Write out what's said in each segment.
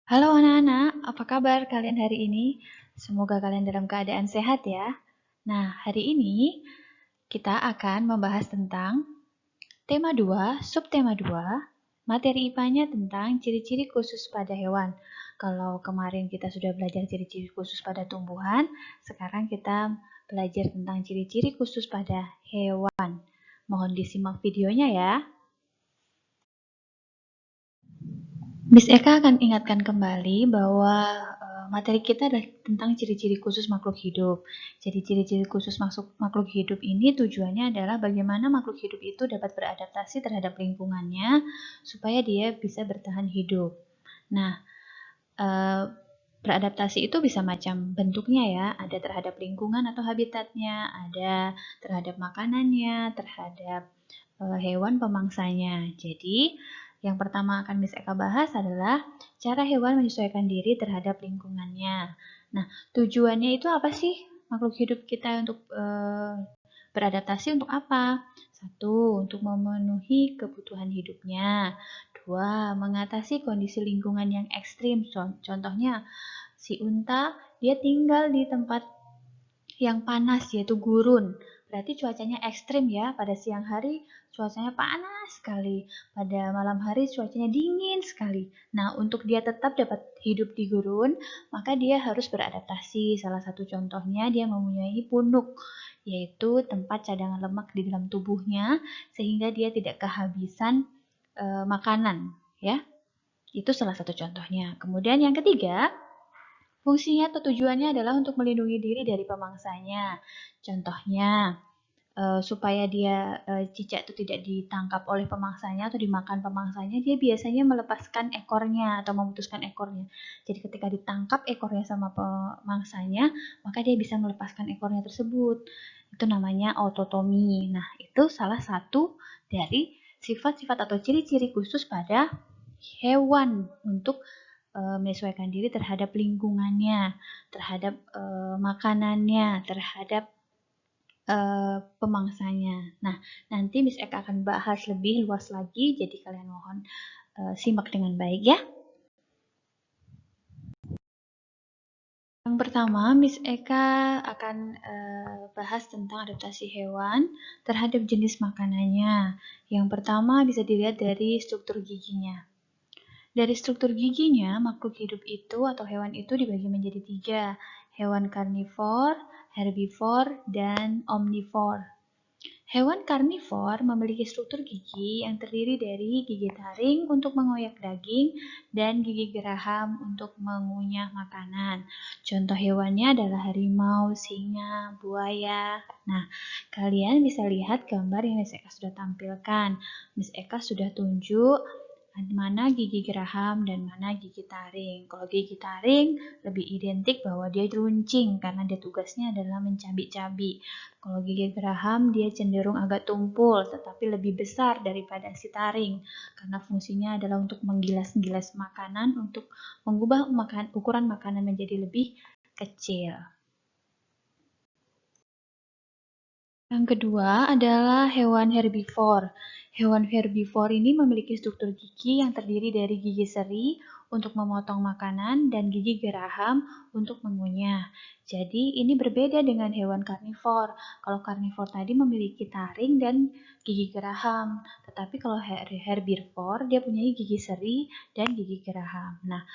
Halo anak-anak, apa kabar kalian hari ini? Semoga kalian dalam keadaan sehat ya. Nah, hari ini kita akan membahas tentang tema 2, subtema 2, materi IPA-nya tentang ciri-ciri khusus pada hewan. Kalau kemarin kita sudah belajar ciri-ciri khusus pada tumbuhan, sekarang kita belajar tentang ciri-ciri khusus pada hewan. Mohon disimak videonya ya. Miss Eka akan ingatkan kembali bahwa materi kita adalah tentang ciri-ciri khusus makhluk hidup. Jadi ciri-ciri khusus makhluk hidup ini tujuannya adalah bagaimana makhluk hidup itu dapat beradaptasi terhadap lingkungannya supaya dia bisa bertahan hidup. Nah, beradaptasi itu bisa macam bentuknya ya, ada terhadap lingkungan atau habitatnya, ada terhadap makanannya, terhadap hewan pemangsanya. Jadi, yang pertama akan Miss Eka bahas adalah cara hewan menyesuaikan diri terhadap lingkungannya. Nah, tujuannya itu apa sih? Makhluk hidup kita untuk beradaptasi untuk apa? 1. Untuk memenuhi kebutuhan hidupnya. 2. Mengatasi kondisi lingkungan yang ekstrim. Contohnya, si unta dia tinggal di tempat yang panas yaitu gurun. Berarti cuacanya ekstrim ya, pada siang hari cuacanya panas sekali, pada malam hari cuacanya dingin sekali. Nah, untuk dia tetap dapat hidup di gurun, maka dia harus beradaptasi. Salah satu contohnya dia mempunyai punuk, yaitu tempat cadangan lemak di dalam tubuhnya sehingga dia tidak kehabisan makanan, ya. Itu salah satu contohnya. Kemudian yang ketiga, fungsinya atau tujuannya adalah untuk melindungi diri dari pemangsanya. Contohnya, supaya dia cicak itu tidak ditangkap oleh pemangsanya atau dimakan pemangsanya, dia biasanya melepaskan ekornya atau memutuskan ekornya. Jadi ketika ditangkap ekornya sama pemangsanya, maka dia bisa melepaskan ekornya tersebut. Itu namanya autotomi. Nah, itu salah satu dari sifat-sifat atau ciri-ciri khusus pada hewan untuk menyesuaikan diri terhadap lingkungannya, terhadap makanannya, terhadap pemangsanya. Nah, nanti Miss Eka akan bahas lebih luas lagi, jadi kalian mohon simak dengan baik ya. Yang pertama, Miss Eka akan bahas tentang adaptasi hewan terhadap jenis makanannya. Yang pertama bisa dilihat dari struktur giginya. Dari struktur giginya, makhluk hidup itu atau hewan itu dibagi menjadi 3, hewan karnivor, herbivor, dan omnivor. Hewan karnivor memiliki struktur gigi yang terdiri dari gigi taring untuk mengoyak daging dan gigi geraham untuk mengunyah makanan. Contoh hewannya adalah harimau, singa, buaya. Nah, kalian bisa lihat gambar yang Miss Eka sudah tampilkan. Miss Eka sudah tunjuk mana gigi geraham dan mana gigi taring. Kalau gigi taring lebih identik bahwa dia runcing karena dia tugasnya adalah mencabik-cabik. Kalau gigi geraham dia cenderung agak tumpul tetapi lebih besar daripada si taring karena fungsinya adalah untuk menggilas-gilas makanan untuk mengubah ukuran makanan menjadi lebih kecil. Yang kedua adalah hewan herbivor. Hewan herbivor ini memiliki struktur gigi yang terdiri dari gigi seri untuk memotong makanan dan gigi geraham untuk mengunyah. Jadi ini berbeda dengan hewan karnivor. Kalau karnivor tadi memiliki taring dan gigi geraham, tetapi kalau herbivor dia punya gigi seri dan gigi geraham. Nah,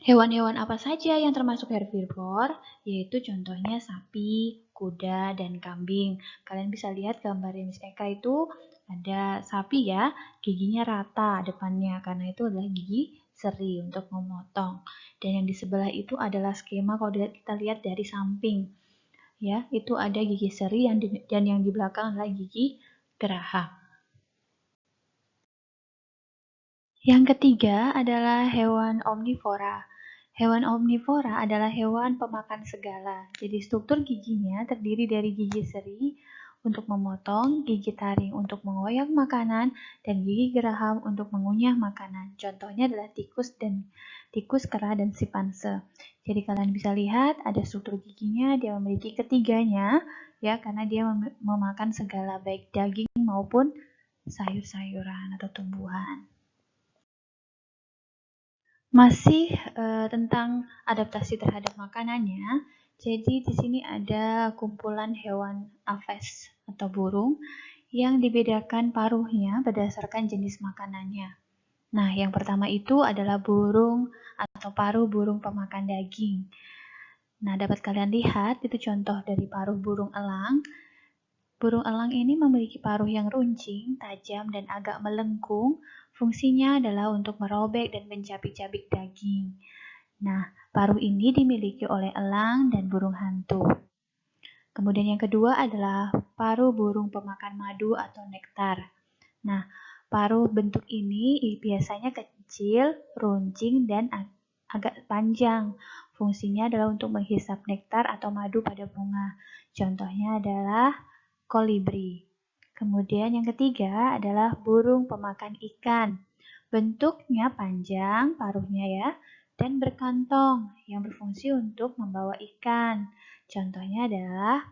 hewan-hewan apa saja yang termasuk herbivor? Yaitu contohnya sapi, kuda, dan kambing. Kalian bisa lihat gambar Miss Eka itu ada sapi ya, giginya rata depannya karena itu adalah gigi seri untuk memotong. Dan yang di sebelah itu adalah skema kalau kita lihat dari samping. Ya, itu ada gigi seri dan yang di belakang adalah gigi geraham. Yang ketiga adalah hewan omnivora. Hewan omnivora adalah hewan pemakan segala. Jadi struktur giginya terdiri dari gigi seri untuk memotong, gigi taring untuk mengoyak makanan, dan gigi geraham untuk mengunyah makanan. Contohnya adalah tikus, kera, dan simpanse. Jadi kalian bisa lihat ada struktur giginya, dia memiliki ketiganya ya karena dia memakan segala baik daging maupun sayur-sayuran atau tumbuhan. Masih tentang adaptasi terhadap makanannya. Jadi di sini ada kumpulan hewan aves atau burung yang dibedakan paruhnya berdasarkan jenis makanannya. Nah, yang pertama itu adalah burung atau paruh burung pemakan daging. Nah, dapat kalian lihat itu contoh dari paruh burung elang. Burung elang ini memiliki paruh yang runcing, tajam, dan agak melengkung. Fungsinya adalah untuk merobek dan mencabik-cabik daging. Nah, paruh ini dimiliki oleh elang dan burung hantu. Kemudian yang kedua adalah paruh burung pemakan madu atau nektar. Nah, paruh bentuk ini biasanya kecil, runcing, dan agak panjang. Fungsinya adalah untuk menghisap nektar atau madu pada bunga. Contohnya adalah kolibri. Kemudian yang ketiga adalah burung pemakan ikan. Bentuknya panjang, paruhnya ya, dan berkantong yang berfungsi untuk membawa ikan. Contohnya adalah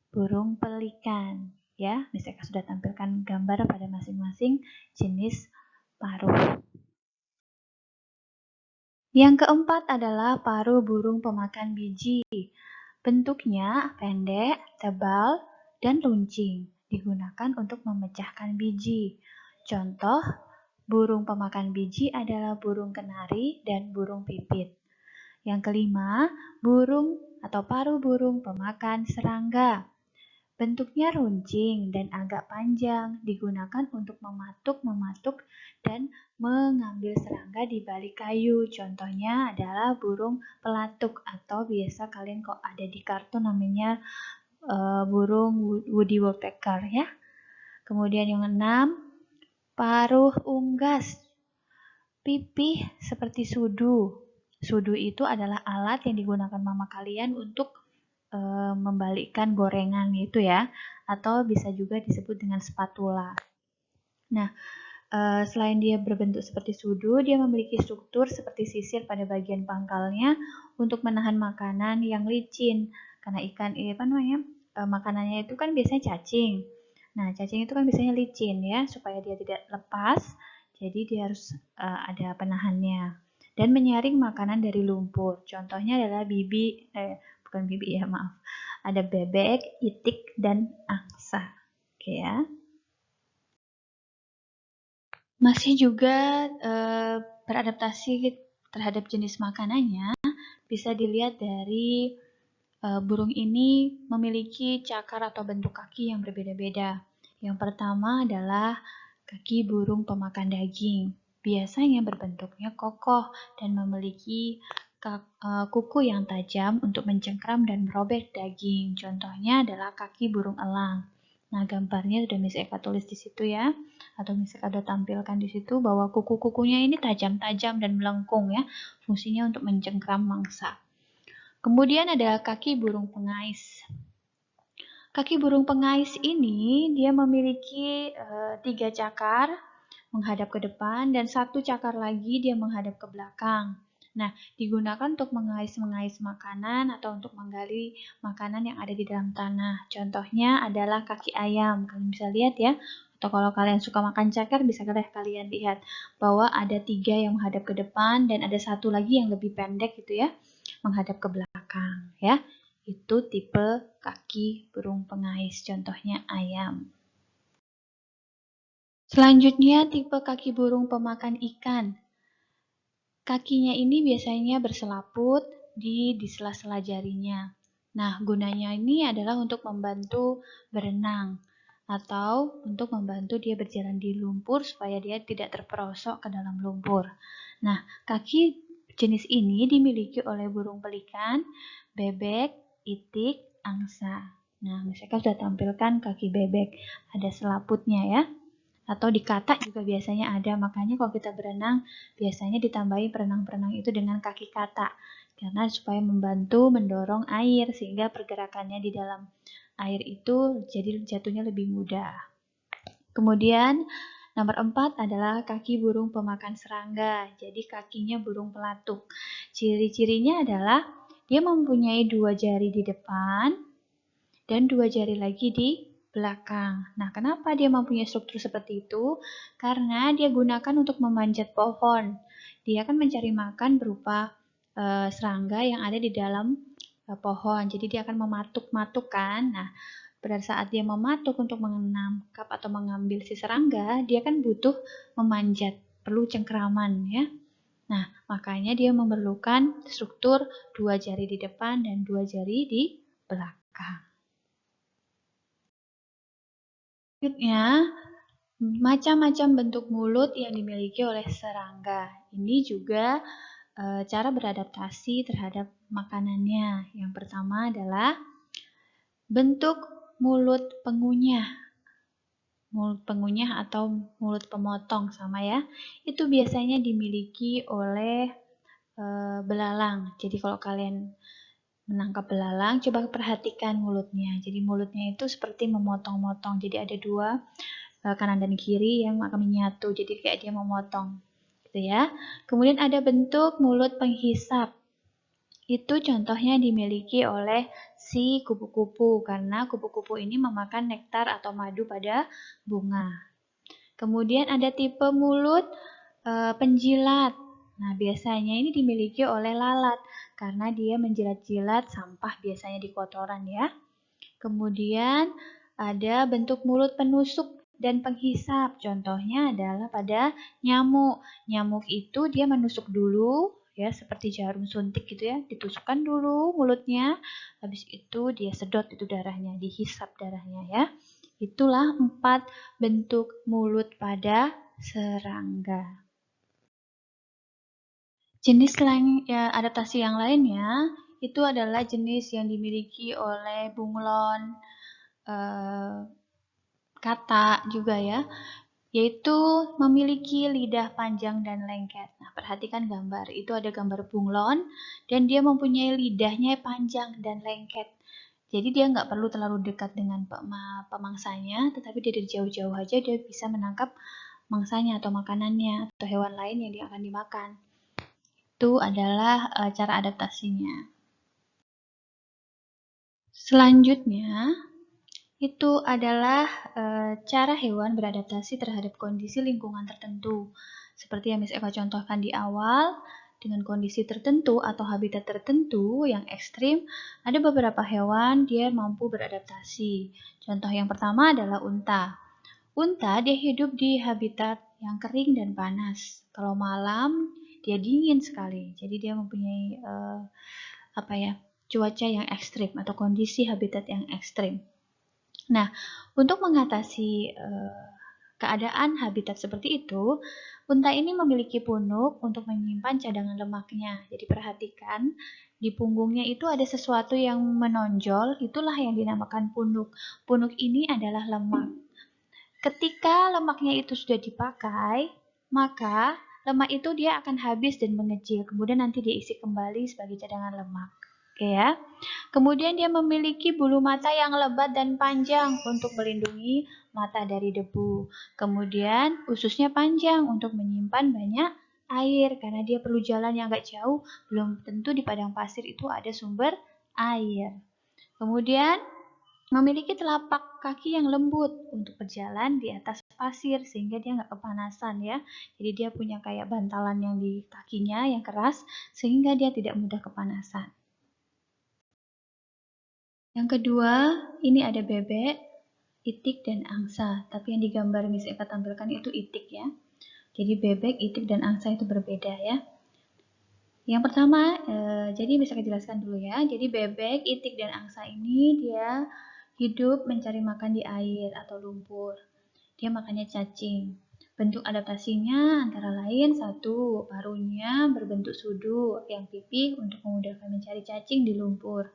burung pelikan. Ya, misalkan sudah tampilkan gambar pada masing-masing jenis paruh. Yang keempat adalah paruh burung pemakan biji. Bentuknya pendek, tebal, dan runcing. Digunakan untuk memecahkan biji. Contoh, burung pemakan biji adalah burung kenari dan burung pipit. Yang kelima, burung atau paruh burung pemakan serangga. Bentuknya runcing dan agak panjang, digunakan untuk mematuk dan mengambil serangga di balik kayu. Contohnya adalah burung pelatuk atau biasa kalian kok ada di kartun namanya burung Woody Woodpecker ya. Kemudian yang keenam, paruh unggas. Pipih seperti sudu. Sudu itu adalah alat yang digunakan mama kalian untuk membalikkan gorengan gitu ya, atau bisa juga disebut dengan spatula. Nah, selain dia berbentuk seperti sudu, dia memiliki struktur seperti sisir pada bagian pangkalnya untuk menahan makanan yang licin. Karena ikan makanannya itu kan biasanya cacing. Nah, cacing itu kan biasanya licin ya, supaya dia tidak lepas. Jadi dia harus ada penahannya. Dan menyaring makanan dari lumpur. Contohnya adalah bukan bibi ya, maaf. Ada bebek, itik, dan angsa. Oke ya. Masih juga beradaptasi terhadap jenis makanannya, bisa dilihat dari burung ini memiliki cakar atau bentuk kaki yang berbeda-beda. Yang pertama adalah kaki burung pemakan daging. Biasanya berbentuknya kokoh dan memiliki kuku yang tajam untuk mencengkram dan merobek daging. Contohnya adalah kaki burung elang. Nah, gambarnya sudah Miss Eka tulis di situ ya, atau Miss Eka sudah tampilkan di situ bahwa kuku-kukunya ini tajam-tajam dan melengkung ya, fungsinya untuk mencengkram mangsa. Kemudian ada kaki burung pengais. Kaki burung pengais ini dia memiliki 3 cakar menghadap ke depan dan 1 cakar lagi dia menghadap ke belakang. Nah, digunakan untuk mengais-mengais makanan atau untuk menggali makanan yang ada di dalam tanah. Contohnya adalah kaki ayam. Kalian bisa lihat ya. Atau kalau kalian suka makan cakar, bisa kalian lihat bahwa ada 3 yang menghadap ke depan dan ada 1 lagi yang lebih pendek gitu ya, menghadap ke belakang ya. Itu tipe kaki burung pengais, contohnya ayam. Selanjutnya tipe kaki burung pemakan ikan. Kakinya ini biasanya berselaput di sela-sela jarinya. Nah, gunanya ini adalah untuk membantu berenang atau untuk membantu dia berjalan di lumpur supaya dia tidak terperosok ke dalam lumpur. Nah, kaki jenis ini dimiliki oleh burung pelikan, bebek, itik, angsa. Nah, misalkan sudah tampilkan kaki bebek, ada selaputnya ya. Atau di katak juga biasanya ada, makanya kalau kita berenang biasanya ditambahi perenang-perenang itu dengan kaki katak karena supaya membantu mendorong air sehingga pergerakannya di dalam air itu jadi jatuhnya lebih mudah. Kemudian nomor 4 adalah kaki burung pemakan serangga, jadi kakinya burung pelatuk. Ciri-cirinya adalah dia mempunyai 2 jari di depan dan 2 jari lagi di belakang. Nah, kenapa dia mempunyai struktur seperti itu? Karena dia gunakan untuk memanjat pohon. Dia akan mencari makan berupa serangga yang ada di dalam pohon. Jadi dia akan mematuk-matuk kan. Nah, pada saat dia mematuk untuk menangkap atau mengambil si serangga, dia kan butuh memanjat, perlu cengkeraman ya. Nah, makanya dia memerlukan struktur 2 jari di depan dan 2 jari di belakang. Selanjutnya, macam-macam bentuk mulut yang dimiliki oleh serangga. Ini juga cara beradaptasi terhadap makanannya. Yang pertama adalah bentuk mulut pengunyah. Mulut pengunyah atau mulut pemotong sama ya. Itu biasanya dimiliki oleh belalang. Jadi kalau kalian menangkap belalang, coba perhatikan mulutnya. Jadi mulutnya itu seperti memotong-motong. Jadi ada dua, kanan dan kiri yang akan menyatu. Jadi kayak dia memotong. Gitu ya. Kemudian ada bentuk mulut penghisap. Itu contohnya dimiliki oleh si kupu-kupu karena kupu-kupu ini memakan nektar atau madu pada bunga. Kemudian ada tipe mulut penjilat. Nah, biasanya ini dimiliki oleh lalat karena dia menjilat-jilat sampah biasanya di kotoran ya. Kemudian ada bentuk mulut penusuk dan penghisap. Contohnya adalah pada nyamuk. Nyamuk itu dia menusuk dulu ya seperti jarum suntik gitu ya. Ditusukkan dulu mulutnya. Habis itu dia sedot itu darahnya, dihisap darahnya ya. Itulah 4 bentuk mulut pada serangga. Jenis adaptasi yang lainnya itu adalah jenis yang dimiliki oleh bunglon, kata juga ya, yaitu memiliki lidah panjang dan lengket. Nah, perhatikan gambar. Itu ada gambar bunglon dan dia mempunyai lidahnya panjang dan lengket. Jadi dia nggak perlu terlalu dekat dengan pemangsanya, tetapi dia dari jauh-jauh aja dia bisa menangkap mangsanya atau makanannya atau hewan lain yang dia akan dimakan. Itu adalah cara adaptasinya. Selanjutnya, itu adalah cara hewan beradaptasi terhadap kondisi lingkungan tertentu. Seperti yang Miss Eva contohkan di awal, dengan kondisi tertentu atau habitat tertentu yang ekstrim, ada beberapa hewan dia mampu beradaptasi. Contoh yang pertama adalah unta. Unta dia hidup di habitat yang kering dan panas. Kalau malam dia dingin sekali, jadi dia mempunyai cuaca yang ekstrim atau kondisi habitat yang ekstrim. Nah, untuk mengatasi keadaan habitat seperti itu, unta ini memiliki punuk untuk menyimpan cadangan lemaknya. Jadi perhatikan, di punggungnya itu ada sesuatu yang menonjol, itulah yang dinamakan punuk. Punuk ini adalah lemak. Ketika lemaknya itu sudah dipakai, maka lemak itu dia akan habis dan mengecil. Kemudian nanti dia isi kembali sebagai cadangan lemak. Oke ya. Kemudian dia memiliki bulu mata yang lebat dan panjang untuk melindungi mata dari debu. Kemudian ususnya panjang untuk menyimpan banyak air karena dia perlu jalan yang agak jauh. Belum tentu di padang pasir itu ada sumber air. Kemudian memiliki telapak kaki yang lembut untuk berjalan di atas pasir sehingga dia nggak kepanasan ya. Jadi dia punya kayak bantalan yang di kakinya yang keras sehingga dia tidak mudah kepanasan. Yang kedua, ini ada bebek, itik, dan angsa. Tapi yang digambar Miss Eva tampilkan itu itik ya. Jadi bebek, itik, dan angsa itu berbeda ya. Yang pertama, jadi bisa saya jelaskan dulu ya. Jadi bebek, itik, dan angsa ini dia hidup mencari makan di air atau lumpur. Dia makannya cacing. Bentuk adaptasinya antara lain satu, paruhnya berbentuk sudu yang pipih untuk memudahkan mencari cacing di lumpur.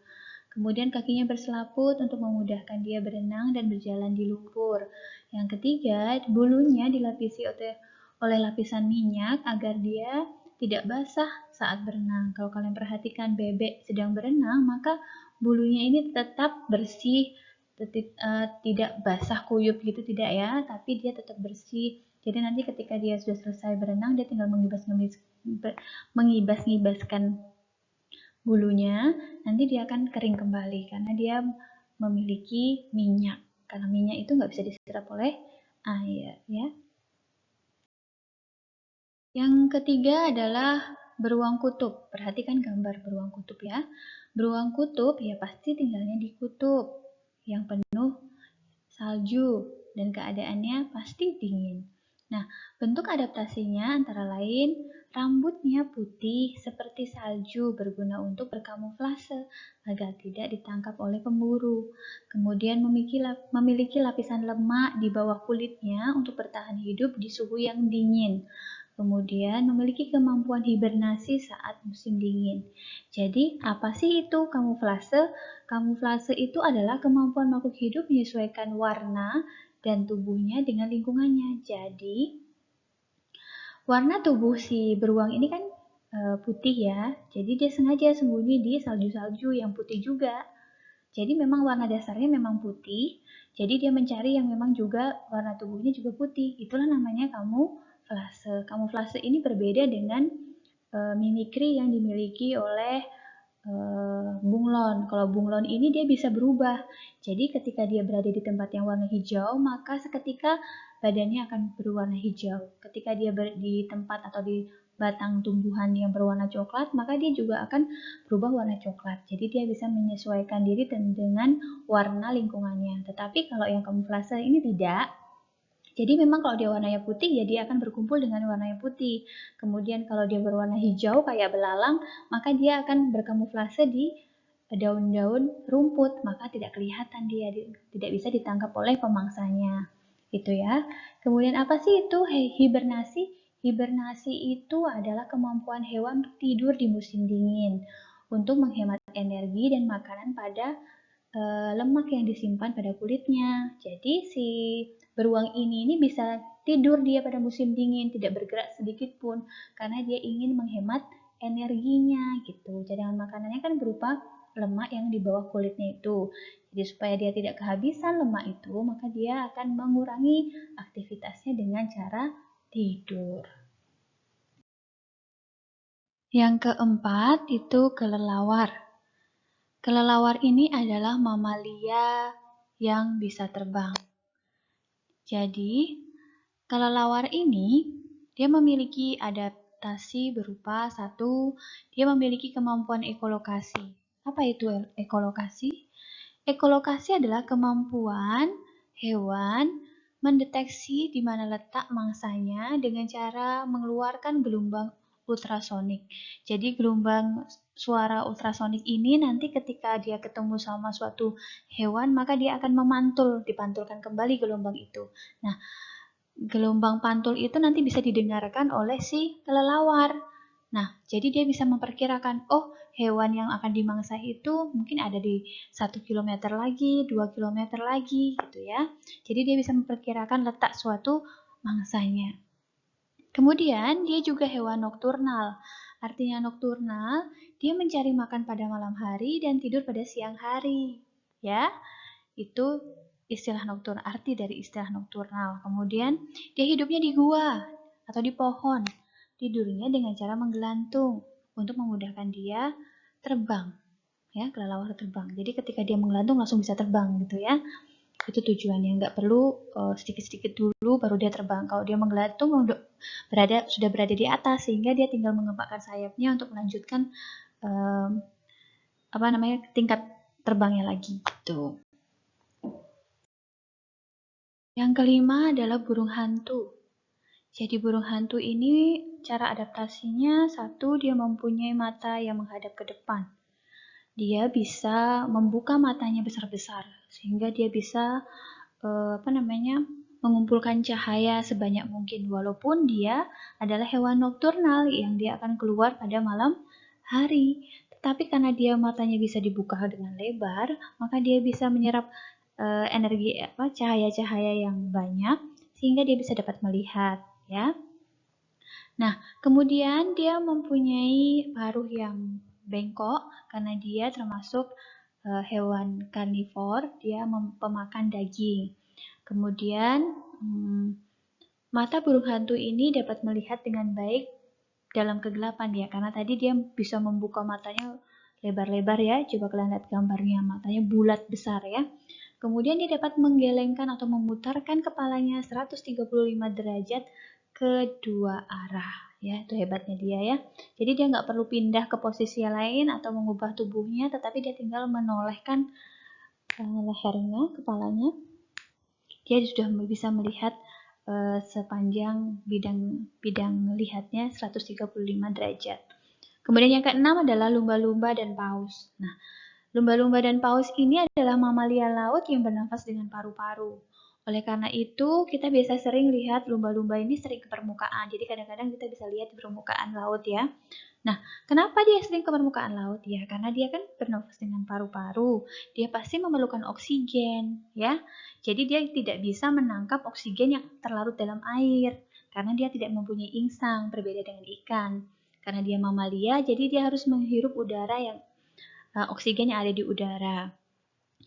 Kemudian kakinya berselaput untuk memudahkan dia berenang dan berjalan di lumpur. Yang ketiga, bulunya dilapisi oleh lapisan minyak agar dia tidak basah saat berenang. Kalau kalian perhatikan bebek sedang berenang, maka bulunya ini tetap bersih, tidak basah kuyup gitu tidak ya, tapi dia tetap bersih. Jadi nanti ketika dia sudah selesai berenang, dia tinggal mengibas-ngibaskan bulunya, nanti dia akan kering kembali karena dia memiliki minyak. karena minyak itu nggak bisa diserap oleh air ya. Yang ketiga adalah beruang kutub. Perhatikan gambar beruang kutub ya. Beruang kutub ya pasti tinggalnya di kutub yang penuh salju dan keadaannya pasti dingin. Nah, bentuk adaptasinya antara lain rambutnya putih seperti salju berguna untuk berkamuflase agar tidak ditangkap oleh pemburu. Kemudian memiliki lapisan lemak di bawah kulitnya untuk bertahan hidup di suhu yang dingin. Kemudian memiliki kemampuan hibernasi saat musim dingin. Jadi, apa sih itu kamuflase? Kamuflase itu adalah kemampuan makhluk hidup menyesuaikan warna dan tubuhnya dengan lingkungannya. Jadi, warna tubuh si beruang ini kan putih ya. Jadi dia sengaja sembunyi di salju-salju yang putih juga. Jadi memang warna dasarnya memang putih. Jadi dia mencari yang memang juga warna tubuhnya juga putih. Itulah namanya kamuflase. Kamuflase ini berbeda dengan mimikri yang dimiliki oleh bunglon. Kalau bunglon ini dia bisa berubah. Jadi ketika dia berada di tempat yang warna hijau, maka seketika badannya akan berwarna hijau. Ketika dia di tempat atau di batang tumbuhan yang berwarna coklat, maka dia juga akan berubah warna coklat. Jadi dia bisa menyesuaikan diri dengan warna lingkungannya. Tetapi kalau yang kamuflase ini tidak. Jadi memang kalau dia warnanya putih, ya dia akan berkumpul dengan warnanya putih. Kemudian kalau dia berwarna hijau kayak belalang, maka dia akan berkamuflase di daun-daun rumput, maka tidak kelihatan dia, tidak bisa ditangkap oleh pemangsanya. Gitu ya. Kemudian apa sih itu hibernasi? Hibernasi itu adalah kemampuan hewan untuk tidur di musim dingin untuk menghemat energi dan makanan pada lemak yang disimpan pada kulitnya. Jadi si beruang ini bisa tidur dia pada musim dingin, tidak bergerak sedikit pun karena dia ingin menghemat energinya gitu. Cadangan makanannya kan berupa lemak yang di bawah kulitnya itu. Jadi supaya dia tidak kehabisan lemak itu, maka dia akan mengurangi aktivitasnya dengan cara tidur. Yang keempat itu kelelawar. Kelelawar ini adalah mamalia yang bisa terbang. Jadi, kelelawar ini dia memiliki adaptasi berupa satu, dia memiliki kemampuan ekolokasi. Apa itu ekolokasi? Ekolokasi adalah kemampuan hewan mendeteksi di mana letak mangsanya dengan cara mengeluarkan gelombang ultrasonik. Jadi gelombang suara ultrasonik ini nanti ketika dia ketemu sama suatu hewan, maka dia akan dipantulkan kembali gelombang itu. Nah, gelombang pantul itu nanti bisa didengarkan oleh si kelelawar. Nah, jadi dia bisa memperkirakan, oh hewan yang akan dimangsa itu mungkin ada di 1 km lagi, 2 km lagi gitu ya. Jadi dia bisa memperkirakan letak suatu mangsanya. Kemudian dia juga hewan nokturnal. Artinya nokturnal, dia mencari makan pada malam hari dan tidur pada siang hari. Ya, itu istilah nokturnal, arti dari istilah nokturnal. Kemudian dia hidupnya di gua atau di pohon. Tidurnya dengan cara menggelantung untuk memudahkan dia terbang. Ya, kelelawar terbang. Jadi ketika dia menggelantung langsung bisa terbang gitu ya. Itu tujuannya, nggak perlu sedikit-sedikit dulu baru dia terbang. Kalau dia menggelantung sudah berada di atas sehingga dia tinggal mengembangkan sayapnya untuk melanjutkan tingkat terbangnya lagi gitu. Yang kelima adalah burung hantu. Jadi burung hantu ini cara adaptasinya satu, dia mempunyai mata yang menghadap ke depan. Dia bisa membuka matanya besar-besar sehingga dia bisa mengumpulkan cahaya sebanyak mungkin walaupun dia adalah hewan nokturnal yang dia akan keluar pada malam hari. Tetapi karena dia matanya bisa dibuka dengan lebar, maka dia bisa menyerap energi cahaya-cahaya yang banyak sehingga dia bisa dapat melihat ya. Nah, kemudian dia mempunyai paruh yang bengkok karena dia termasuk hewan karnivor, dia pemakan daging. Kemudian mata burung hantu ini dapat melihat dengan baik dalam kegelapan ya, karena tadi dia bisa membuka matanya lebar-lebar ya. Coba kalian lihat gambarnya, matanya bulat besar ya. Kemudian dia dapat menggelengkan atau memutarkan kepalanya 135 derajat ke dua arah. Ya, itu hebatnya dia ya. Jadi dia nggak perlu pindah ke posisi lain atau mengubah tubuhnya, tetapi dia tinggal menolehkan lehernya, kepalanya. Dia sudah bisa melihat sepanjang bidang lihatnya 135 derajat. Kemudian yang keenam adalah lumba-lumba dan paus. Nah, lumba-lumba dan paus ini adalah mamalia laut yang bernafas dengan paru-paru. Oleh karena itu, kita biasa sering lihat lumba-lumba ini sering ke permukaan. Jadi kadang-kadang kita bisa lihat di permukaan laut ya. Nah, kenapa dia sering ke permukaan laut? Ya, karena dia kan bernafas dengan paru-paru. Dia pasti memerlukan oksigen, ya. Jadi dia tidak bisa menangkap oksigen yang terlarut dalam air karena dia tidak mempunyai insang, berbeda dengan ikan. Karena dia mamalia, jadi dia harus menghirup udara yang oksigen yang ada di udara.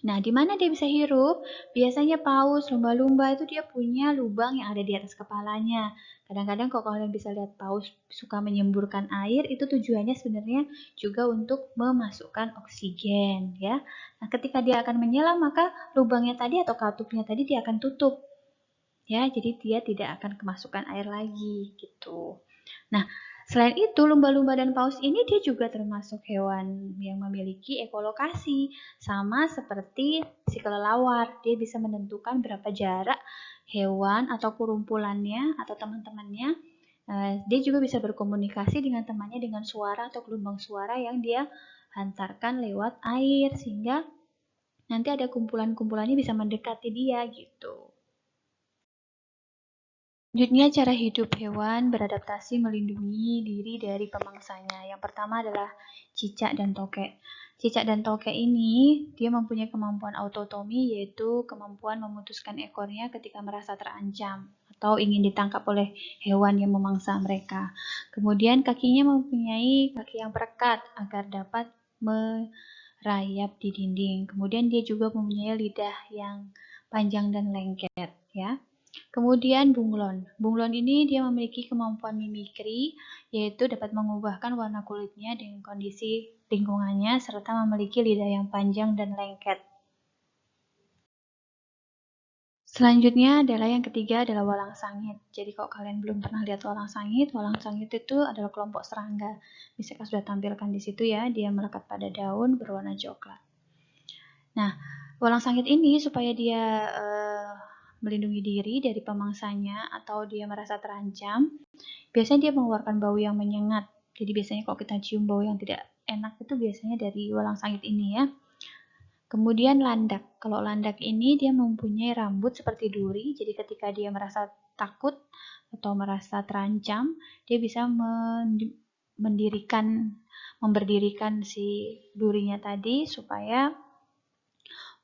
Nah, di mana dia bisa hirup? Biasanya paus, lumba-lumba itu dia punya lubang yang ada di atas kepalanya. Kadang-kadang kalau kalian bisa lihat paus suka menyemburkan air, itu tujuannya sebenarnya juga untuk memasukkan oksigen, ya. Nah, ketika dia akan menyelam, maka lubangnya tadi atau katupnya tadi dia akan tutup. Ya, jadi dia tidak akan kemasukan air lagi gitu. Nah, selain itu, lumba-lumba dan paus ini dia juga termasuk hewan yang memiliki ekolokasi. Sama seperti si kelelawar, dia bisa menentukan berapa jarak hewan atau kurumpulannya atau teman-temannya. Dia juga bisa berkomunikasi dengan temannya dengan suara atau gelombang suara yang dia hantarkan lewat air. Sehingga nanti ada kumpulan-kumpulannya bisa mendekati dia gitu. Selanjutnya, cara hidup hewan beradaptasi melindungi diri dari pemangsanya. Yang pertama adalah cicak dan tokek. Cicak dan tokek ini, dia mempunyai kemampuan autotomi, yaitu kemampuan memutuskan ekornya ketika merasa terancam atau ingin ditangkap oleh hewan yang memangsa mereka. Kemudian kakinya mempunyai kaki yang perekat agar dapat merayap di dinding. Kemudian dia juga mempunyai lidah yang panjang dan lengket, ya. Kemudian bunglon. Bunglon ini dia memiliki kemampuan mimikri, yaitu dapat mengubahkan warna kulitnya dengan kondisi lingkungannya, serta memiliki lidah yang panjang dan lengket. Selanjutnya adalah yang ketiga adalah walang sangit. Jadi kalau kalian belum pernah lihat walang sangit itu adalah kelompok serangga. Misalkan sudah tampilkan di situ ya, dia melekat pada daun berwarna coklat. Nah, walang sangit ini supaya dia melindungi diri dari pemangsanya atau dia merasa terancam, biasanya dia mengeluarkan bau yang menyengat. Jadi biasanya kalau kita cium bau yang tidak enak itu biasanya dari walang sangit ini ya. Kemudian landak. Kalau landak ini dia mempunyai rambut seperti duri, jadi ketika dia merasa takut atau merasa terancam, dia bisa memberdirikan si durinya tadi supaya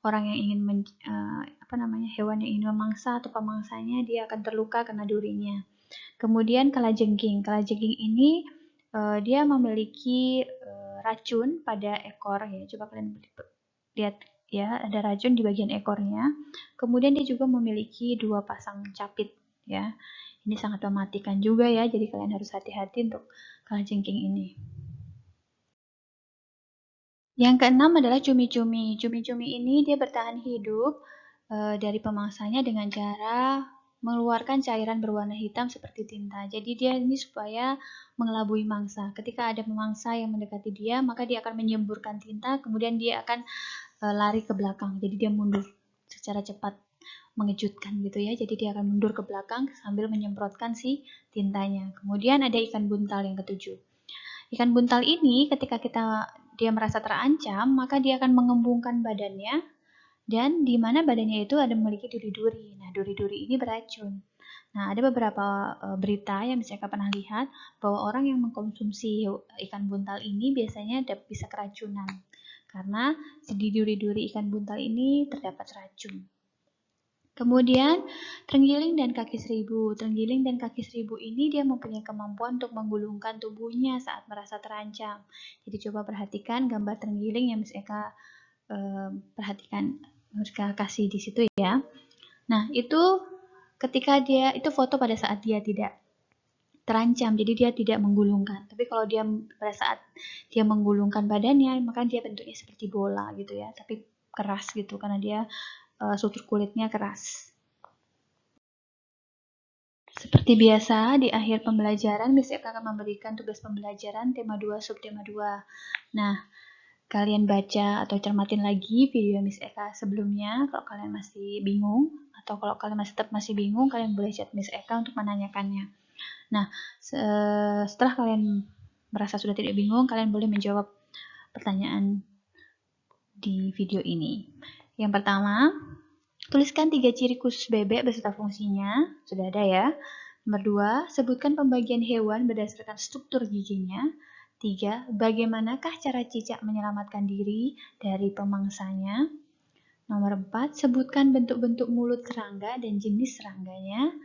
orang yang ingin hewan yang ingin memangsa atau pemangsanya dia akan terluka karena durinya. Kemudian kalajengking. Kalajengking ini dia memiliki racun pada ekor ya. Coba kalian lihat ya, ada racun di bagian ekornya. Kemudian dia juga memiliki 2 pasang capit ya. Ini sangat mematikan juga ya. Jadi kalian harus hati-hati untuk kalajengking ini. Yang keenam adalah cumi-cumi. Cumi-cumi ini dia bertahan hidup dari pemangsanya dengan cara mengeluarkan cairan berwarna hitam seperti tinta. Jadi dia ini supaya mengelabui mangsa. Ketika ada pemangsa yang mendekati dia, maka dia akan menyemburkan tinta, kemudian dia akan lari ke belakang. Jadi dia mundur secara cepat, mengejutkan gitu ya. Jadi dia akan mundur ke belakang sambil menyemprotkan si tintanya. Kemudian ada ikan buntal yang ketujuh. Ikan buntal ini ketika dia merasa terancam, maka dia akan mengembungkan badannya dan di mana badannya itu ada memiliki duri-duri. Nah, duri-duri ini beracun. Nah, ada beberapa berita yang saya pernah lihat bahwa orang yang mengkonsumsi ikan buntal ini biasanya bisa keracunan karena di duri-duri ikan buntal ini terdapat racun. Kemudian terenggiling dan kaki seribu. Terenggiling dan kaki seribu ini dia mempunyai kemampuan untuk menggulungkan tubuhnya saat merasa terancam. Jadi coba perhatikan gambar terenggiling yang mereka perhatikan, mereka kasih di situ ya. Nah itu ketika itu foto pada saat dia tidak terancam, jadi dia tidak menggulungkan. Tapi kalau dia pada saat dia menggulungkan badannya, maka dia bentuknya seperti bola gitu ya, tapi keras gitu karena dia struktur kulitnya keras. Seperti biasa, di akhir pembelajaran Miss Eka akan memberikan tugas pembelajaran tema 2, subtema 2. Nah, kalian baca atau cermatin lagi video Miss Eka sebelumnya kalau kalian masih bingung, atau kalau kalian tetap masih bingung, kalian boleh chat Miss Eka untuk menanyakannya. Nah, setelah kalian merasa sudah tidak bingung, kalian boleh menjawab pertanyaan di video ini. Yang pertama, tuliskan 3 ciri khusus bebek beserta fungsinya. Sudah ada ya. Nomor 2, sebutkan pembagian hewan berdasarkan struktur giginya. 3, bagaimanakah cara cicak menyelamatkan diri dari pemangsanya. Nomor 4, sebutkan bentuk-bentuk mulut serangga dan jenis serangganya.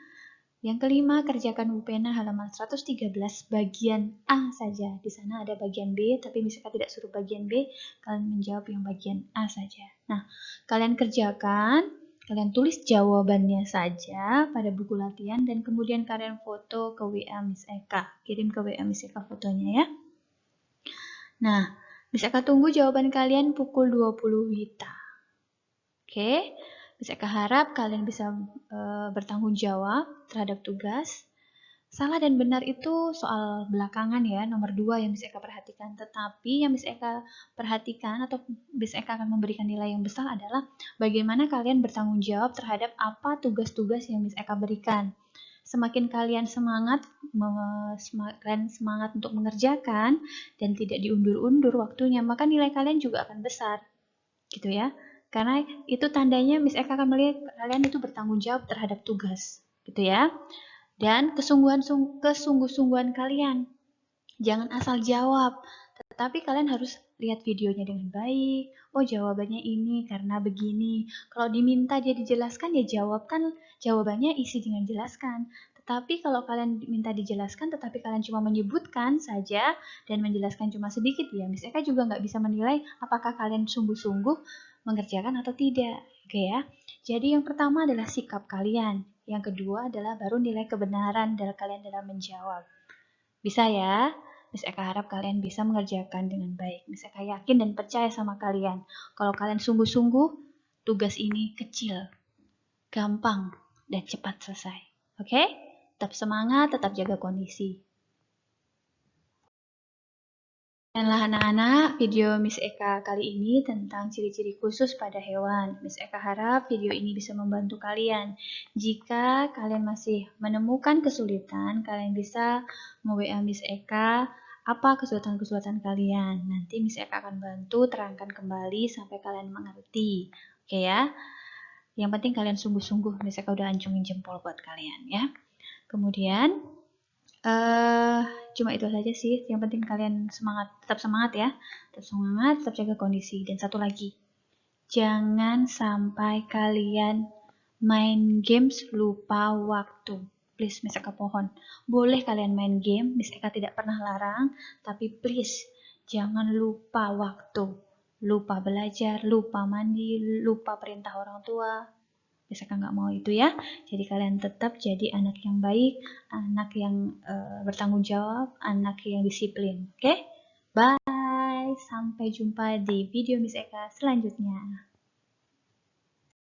Yang kelima, kerjakan pena halaman 113 bagian A saja. Di sana ada bagian B, tapi misalkan tidak suruh bagian B, kalian menjawab yang bagian A saja. Nah, kalian kerjakan, kalian tulis jawabannya saja pada buku latihan, dan kemudian kalian foto ke WA Miss Eka. Kirim ke WA Miss Eka fotonya ya. Nah, Miss Eka tunggu jawaban kalian pukul 20 WITA. Oke? Miss Eka harap kalian bisa bertanggung jawab terhadap tugas. Salah dan benar itu soal belakangan ya, nomor 2 yang Miss Eka perhatikan. Tetapi yang Miss Eka perhatikan atau Miss Eka akan memberikan nilai yang besar adalah bagaimana kalian bertanggung jawab terhadap apa tugas-tugas yang Miss Eka berikan. Semakin kalian semangat untuk mengerjakan dan tidak diundur-undur waktunya, maka nilai kalian juga akan besar. Gitu ya. Karena itu tandanya Miss Eka akan melihat kalian itu bertanggung jawab terhadap tugas, gitu ya. Dan kesungguh-sungguhan kalian. Jangan asal jawab, tetapi kalian harus lihat videonya dengan baik. Oh, jawabannya ini karena begini. Kalau diminta dia dijelaskan, ya jawabkan jawabannya isi dengan jelaskan. Tetapi kalau kalian minta dijelaskan, tetapi kalian cuma menyebutkan saja dan menjelaskan cuma sedikit, ya Miss Eka juga nggak bisa menilai apakah kalian sungguh-sungguh mengerjakan atau tidak. Oke ya. Jadi yang pertama adalah sikap kalian. Yang kedua adalah baru nilai kebenaran dari kalian dalam menjawab. Bisa ya? Miss Eka harap kalian bisa mengerjakan dengan baik. Miss Eka yakin dan percaya sama kalian. Kalau kalian sungguh-sungguh, tugas ini kecil, gampang, dan cepat selesai. Oke? Tetap semangat, tetap jaga kondisi. Demikianlah anak-anak, video Miss Eka kali ini tentang ciri-ciri khusus pada hewan. Miss Eka harap video ini bisa membantu kalian. Jika kalian masih menemukan kesulitan, kalian bisa nge-WA Miss Eka apa kesulitan-kesulitan kalian. Nanti Miss Eka akan bantu terangkan kembali sampai kalian mengerti. Oke ya? Yang penting kalian sungguh-sungguh, Miss Eka udah ancungin jempol buat kalian ya. Kemudian cuma itu saja sih. Yang penting kalian tetap semangat ya. Tetap semangat, tetap jaga kondisi. Dan satu lagi, jangan sampai kalian main games lupa waktu. Please, Miss Eka pohon. Boleh kalian main game, Miss Eka tidak pernah larang, tapi please, jangan lupa waktu. Lupa belajar, lupa mandi, lupa perintah orang tua. Miss Eka nggak mau itu ya. Jadi kalian tetap jadi anak yang baik, anak yang bertanggung jawab, anak yang disiplin. Oke? Bye. Sampai jumpa di video Miss Eka selanjutnya.